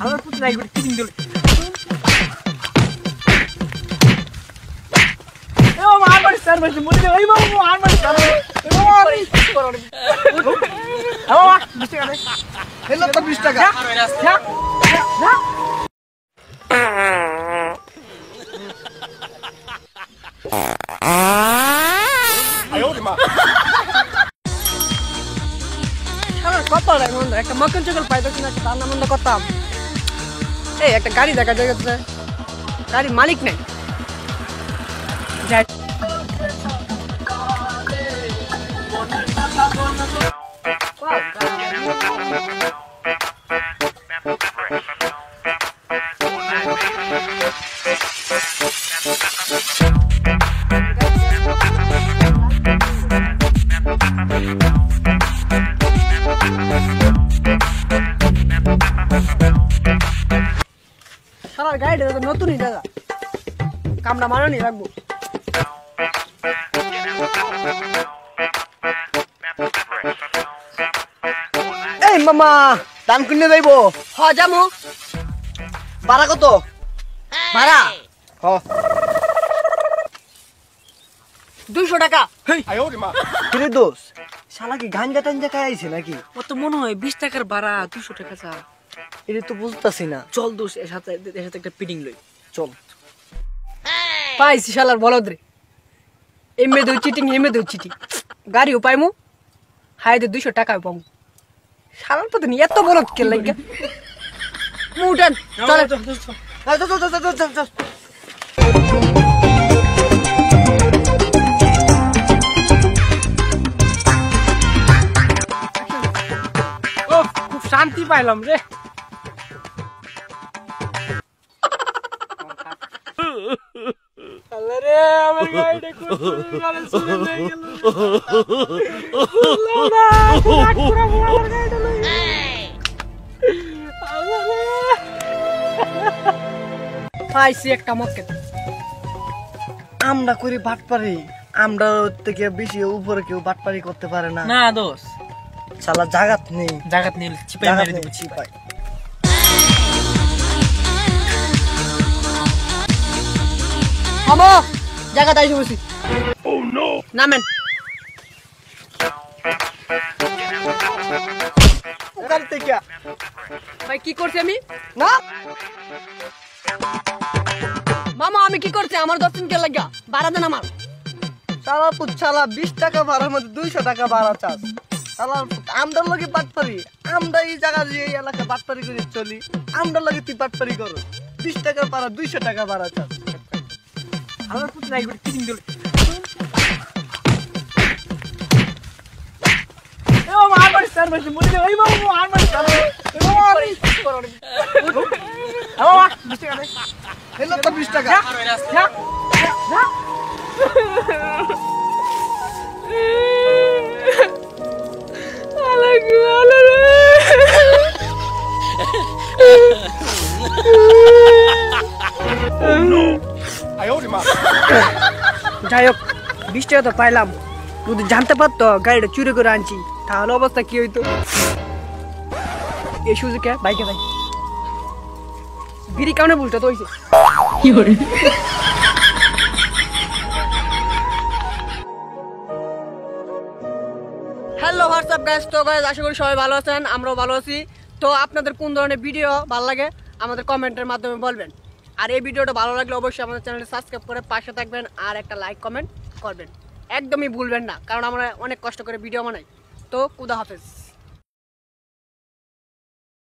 আমার পুত্র নাই করে কিন দিল এ মামা আর মারি স্যার বসে মরে এই মামা আর মারি স্যার এ মামা মামা 20 টাকা দে হেলো তো 20 টাকা যা যা আয়ো রে মা কত লাগে মন্দ একটা মকন চকল পাইতো কিনা তার নাম মন্দ করতাম এই একটা গাড়ি দেখা যাচ্ছে গাড়ির মালিক নেই যাই সারা গাড়িটা তো নতুনই জায়গা কামটা মানানি রাখবো এই মামা দাম কিনে যাইবো হ যামু ভাড়া কত ভাড়া হ 200 টাকা কিরে দোষ শালা কি গাঞ্জা টাঞ্জা খাই আইছে নাকি ও তো মনে হয় 20 টাকার ভাড়া 200 টাকা চা এটা তো বুঝতাছি না চল দোষ এর সাথে একটা পিডিং লই চল পাইছি শালার বলদ রে এমে দই চিটিং গাড়িও পাইমু হাইতে 200 টাকা পামু শালার পথে নিয়ে এত বলদ কে লাগা মুটান চল চল ও খুব শান্তি পাইলাম রে আল্লাহ রে আমার গাড়িটা খুব গাড়ি চলে গেল না পুরো আমার গাড়িটা লই আল্লাহ রে পাইছি একটা মক্কে আমরা করি বাটপারি আমরা থেকে বেশি উপরে কেউ বাটপারি করতে পারে না না দোষ শালা জাগাত নেই জাগাত নিল চিপাই মেরে দিব চিপাই আমো জায়গাতে আইসে বসি oh no নামেন গাড়িতে কি ভাই কি করছি আমি না মামা আমি কি করছি আমার 10 দিন কে লাগা ভাড়া দেন আমার শালা পুচ্ছালা 20 টাকা ভাড়ার মধ্যে 200 টাকা ভাড়া চাস শালা আমরা লগে বাটপারি আমরা এই জায়গা যে এই এলাকা বাটপারি করে চলি আমরা লগে তুই বাটপারি করো 20 টাকা ভাড়া 200 টাকা ভাড়া চাস আমার পুত্র নাই করে কিন দিল এ মামা আর মারি স্যার বসে মরে এই মামা আর মারি স্যার এ মামা মামা 20 টাকা দে হেলো তো 20 টাকা যা যা যাই হোক 20 টাকা তো পাইলাম যদি জানতে পারতো গাড়িটা চুরি করে আনছি তাহলে অবস্থা কি হইতো এই সুযোগে বাইকে ভাই বিড়ি কারণে ভুলটা তো হইছে কি করে হ্যালো হোয়াটসঅ্যাপ গাইস তো গাইস আশা করি সবাই ভালো আছেন আমরাও ভালো আছি তো আপনাদের কোন ধরনের ভিডিও ভালো লাগে আমাদের কমেন্টের মাধ্যমে বলবেন আর এই ভিডিওটা ভালো লাগলে অবশ্যই আমাদের চ্যানেলটি সাবস্ক্রাইব করে পাশে থাকবেন আর একটা লাইক কমেন্ট করবেন একদমই ভুলবেন না কারণ আমরা অনেক কষ্ট করে ভিডিও বানাই তো খুদা হাফেজ